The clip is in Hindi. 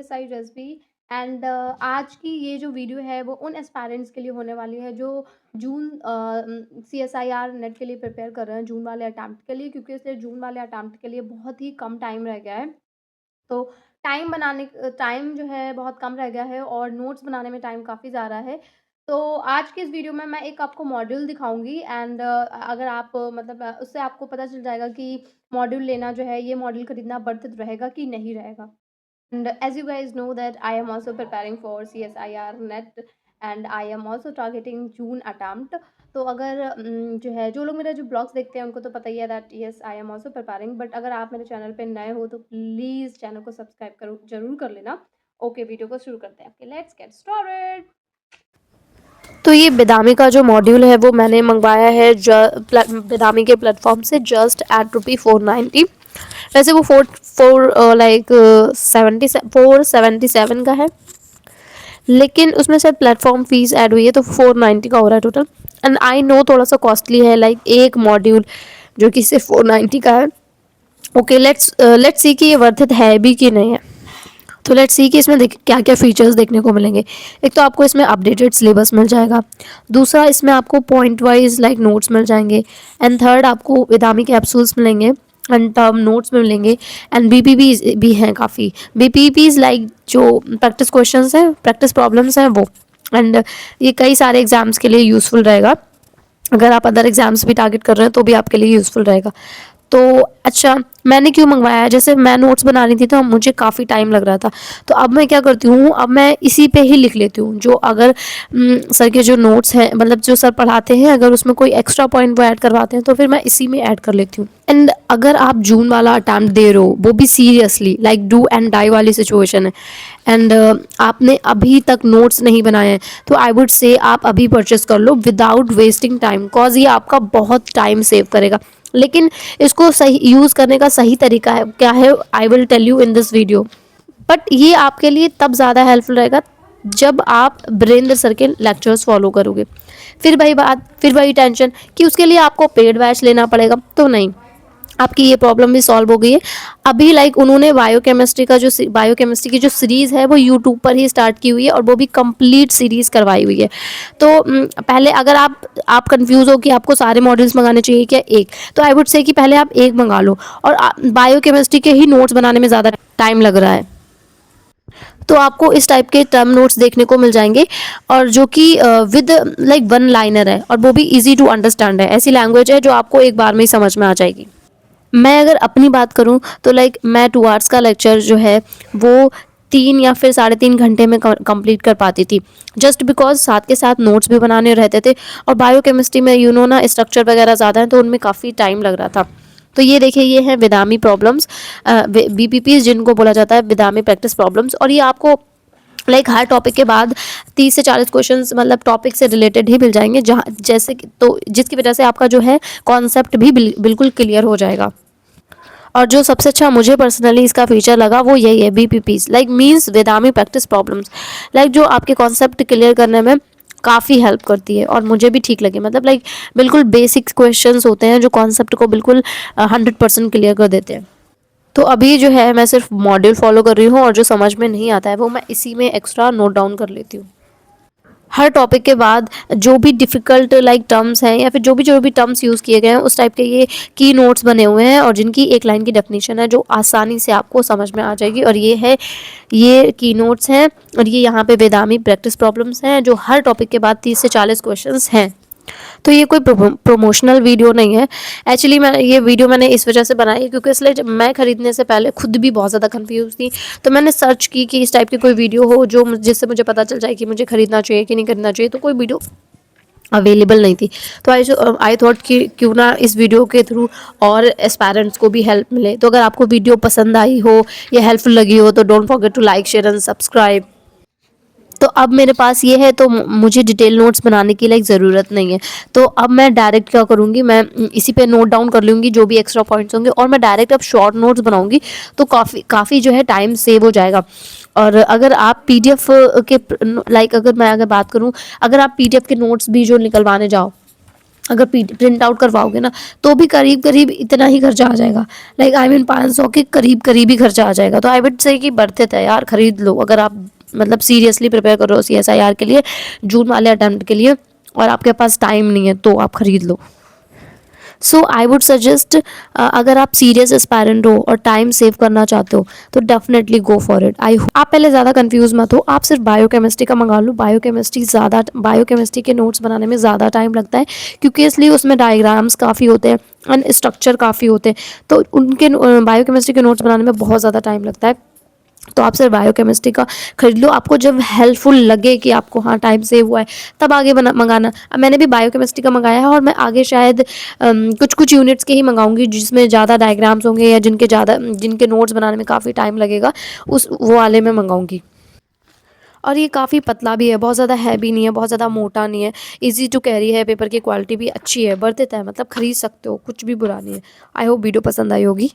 साइड रज़बी एंड आज की ये जो वीडियो है वो उन एस्पायरेंट्स के लिए होने वाली है जो जून सीएसआईआर नेट के लिए प्रिपेयर कर रहे हैं जून वाले अटेम्प्ट के लिए, क्योंकि इसलिए जून वाले अटेम्प्ट के लिए बहुत ही कम टाइम रह गया है। तो टाइम जो है बहुत कम रह गया है और नोट्स बनाने में टाइम काफ़ी ज़्यादा है। तो आज की इस वीडियो में मैं एक आपको मॉड्यूल दिखाऊँगी एंड अगर आप उससे आपको पता चल जाएगा कि मॉड्यूल लेना जो है, ये मॉड्यूल खरीदना वर्थ इट रहेगा कि नहीं रहेगा। And as you guys know that I am also preparing for CSIR net and I am also targeting June attempt। तो अगर जो है जो लोग मेरा जो ब्लॉग्स देखते हैं उनको तो पता ही है that yes I am also preparing, but अगर आप मेरे चैनल पे नए हो तो प्लीज़ चैनल को सब्सक्राइब करो ज़रूर कर लेना। ओके, वीडियो को शुरू करते हैं। Okay, let's get started. तो ये बेदामी का जो मॉड्यूल है वो मैंने मंगवाया है बेदामी के प्लेटफॉर्म से जस्ट एट ₹490। वैसे वो 477 का है, लेकिन उसमें शायद प्लेटफॉर्म फीस ऐड हुई है तो 490 का हो रहा है टोटल। एंड आई नो थोड़ा सा कॉस्टली है, लाइक एक मॉड्यूल जो कि सिर्फ 490 का है। ओके, लेट्स सी कि ये वर्थ इट है भी कि नहीं है। तो लेट्स सी कि इसमें क्या क्या फीचर्स देखने को मिलेंगे। एक तो आपको इसमें अपडेटेड सिलेबस मिल जाएगा, दूसरा इसमें आपको पॉइंट वाइज लाइक नोट्स मिल जाएंगे, एंड थर्ड आपको विदामी कैप्सूल्स मिलेंगे एंड टर्म नोट्स मिलेंगे, एंड बीपीपी भी हैं काफ़ी। बीपीपीज लाइक जो प्रैक्टिस क्वेश्चंस हैं, प्रैक्टिस प्रॉब्लम्स हैं वो। एंड ये कई सारे एग्जाम्स के लिए यूज़फुल रहेगा। अगर आप अदर एग्जाम्स भी टारगेट कर रहे हैं तो भी आपके लिए यूज़फुल रहेगा। तो अच्छा, मैंने क्यों मंगवाया है, जैसे मैं नोट्स बना रही थी तो मुझे काफ़ी टाइम लग रहा था, तो अब मैं क्या करती हूँ, अब मैं इसी पे ही लिख लेती हूँ। जो अगर सर के जो नोट्स हैं, मतलब जो सर पढ़ाते हैं, अगर उसमें कोई एक्स्ट्रा पॉइंट वो ऐड करवाते हैं तो फिर मैं इसी में ऐड कर लेती हूँ। एंड अगर आप जून वाला अटैम्प्ट दे रहे हो, वो भी seriously like do and die वाली सिचुएशन है, एंड आपने अभी तक नोट्स नहीं बनाए हैं, तो आई वुड से आप अभी परचेस कर लो विदाउट वेस्टिंग टाइम, कॉज ये आपका बहुत टाइम सेव करेगा। लेकिन इसको सही यूज़ करने का सही तरीका है क्या है, I will tell you in this video. But ये आपके लिए तब ज़्यादा हेल्पफुल रहेगा जब आप ब्रेंद्र सर के लेक्चर्स फॉलो करोगे। फिर वही टेंशन कि उसके लिए आपको पेड बैच लेना पड़ेगा, तो नहीं, आपकी ये प्रॉब्लम भी सॉल्व हो गई है। अभी लाइक उन्होंने बायोकेमिस्ट्री की जो सीरीज़ है वो यूट्यूब पर ही स्टार्ट की हुई है और वो भी कंप्लीट सीरीज़ करवाई हुई है। तो पहले अगर आप कंफ्यूज हो कि आपको सारे मॉडल्स मंगाने चाहिए क्या एक, तो आई वुड से कि पहले आप एक मंगा लो। और बायोकेमिस्ट्री के ही नोट्स बनाने में ज़्यादा टाइम लग रहा है, तो आपको इस टाइप के टर्म नोट्स देखने को मिल जाएंगे, और जो कि विद लाइक वन लाइनर है और वो भी इजी टू अंडरस्टैंड है। ऐसी लैंग्वेज है जो आपको एक बार में ही समझ में आ जाएगी। मैं अगर अपनी बात करूं तो लाइक मैं 2 आवर्स का लेक्चर जो है वो 3 या फिर 3.5 घंटे में कंप्लीट कर पाती थी, जस्ट बिकॉज साथ के साथ नोट्स भी बनाने रहते थे। और बायोकेमिस्ट्री में ना स्ट्रक्चर वगैरह ज़्यादा है तो उनमें काफ़ी टाइम लग रहा था। तो ये देखिए, ये है विदामी प्रॉब्लम्स, बीपीपी जिनको बोला जाता है, विदामी प्रैक्टिस प्रॉब्लम्स। और ये आपको लाइक हर टॉपिक के बाद 30 से 40 क्वेश्चंस मतलब टॉपिक से रिलेटेड ही मिल जाएंगे, जहाँ जैसे कि तो जिसकी वजह से आपका जो है कॉन्सेप्ट भी बिल्कुल क्लियर हो जाएगा। और जो सबसे अच्छा मुझे पर्सनली इसका फीचर लगा वो यही है, बीपीपीज लाइक मींस विदामी प्रैक्टिस प्रॉब्लम्स, लाइक जो आपके कॉन्सेप्ट क्लियर करने में काफ़ी हेल्प करती है। और मुझे भी ठीक लगे, मतलब लाइक बिल्कुल बेसिक क्वेश्चंस होते हैं जो कॉन्सेप्ट को बिल्कुल 100% क्लियर कर देते हैं। तो अभी जो है मैं सिर्फ मॉड्यूल फॉलो कर रही हूँ और जो समझ में नहीं आता है वो मैं इसी में एक्स्ट्रा नोट डाउन कर लेती हूँ। हर टॉपिक के बाद जो भी डिफ़िकल्ट लाइक टर्म्स हैं या फिर जो भी टर्म्स यूज़ किए गए हैं उस टाइप के ये की नोट्स बने हुए हैं, और जिनकी एक लाइन की डेफिनेशन है जो आसानी से आपको समझ में आ जाएगी। और ये की नोट्स हैं, और ये यहाँ पे बेदामी प्रैक्टिस प्रॉब्लम्स हैं जो हर टॉपिक के बाद 30 से 40 क्वेश्चंस हैं। तो ये कोई प्रमोशनल वीडियो नहीं है। एक्चुअली ये वीडियो मैंने इस वजह से बनाई है क्योंकि इसलिए जब मैं ख़रीदने से पहले खुद भी बहुत ज़्यादा कंफ्यूज थी, तो मैंने सर्च की कि इस टाइप की कोई वीडियो हो जो जिससे मुझे पता चल जाए कि मुझे ख़रीदना चाहिए कि नहीं खरीदना चाहिए, तो कोई वीडियो अवेलेबल नहीं थी। तो आई थॉट कि क्यों ना इस वीडियो के थ्रू और एस्पायरेंट्स को भी हेल्प मिले। तो अगर आपको वीडियो पसंद आई हो या हेल्पफुल लगी हो तो don't forget to like, share and subscribe. तो अब मेरे पास ये है तो मुझे डिटेल नोट्स बनाने की लाइक ज़रूरत नहीं है। तो अब मैं डायरेक्ट क्या करूँगी, मैं इसी पे नोट डाउन कर लूँगी जो भी एक्स्ट्रा पॉइंट्स होंगे, और मैं डायरेक्ट अब शॉर्ट नोट्स बनाऊँगी, तो काफ़ी जो है टाइम सेव हो जाएगा। और अगर आप पीडीएफ के लाइक अगर बात करूँ, अगर आप पीडीएफ के नोट्स भी जो निकलवाने जाओ अगर प्रिंट आउट करवाओगे ना तो भी करीब करीब इतना ही खर्चा आ जाएगा, लाइक आई मीन 500 के करीब करीब ही खर्चा आ जाएगा। तो आई वुड से कि बर्थ इट है यार, खरीद लो अगर आप मतलब सीरियसली प्रिपेयर कर रहे हो CSIR के लिए, जून वाले अटेम्प्ट के लिए, और आपके पास टाइम नहीं है तो आप खरीद लो। सो आई वुड सजेस्ट, अगर आप सीरियस एस्पायरेंट हो और टाइम सेव करना चाहते हो तो डेफिनेटली गो फॉर इट। आप पहले ज़्यादा कंफ्यूज मत हो, आप सिर्फ बायोकेमिस्ट्री का मंगा लो। बायोकेमिस्ट्री के नोट्स बनाने में ज़्यादा टाइम लगता है, क्योंकि इसलिए उसमें डायग्राम्स काफ़ी होते हैं एंड स्ट्रक्चर काफ़ी होते हैं, तो उनके बायोकेमिस्ट्री के नोट्स बनाने में बहुत ज़्यादा टाइम लगता है। तो आप सिर्फ बायोकेमिस्ट्री का खरीद लो, आपको जब हेल्पफुल लगे कि आपको हाँ टाइम सेव हुआ है तब आगे बना मंगाना। अब मैंने भी बायोकेमिस्ट्री का मंगाया है और मैं आगे शायद कुछ कुछ यूनिट्स के ही मंगाऊंगी जिसमें ज़्यादा डायग्राम्स होंगे या जिनके नोट्स बनाने में काफ़ी टाइम लगेगा, उस वो वाले में मंगाऊंगी। और ये काफ़ी पतला भी है, बहुत ज़्यादा हैवी नहीं है, बहुत ज़्यादा मोटा नहीं है, इजी टू कैरी है, पेपर की क्वालिटी भी अच्छी है, बर्थ इट है, मतलब खरीद सकते हो, कुछ भी बुरा नहीं है। आई होप वीडियो पसंद आई होगी।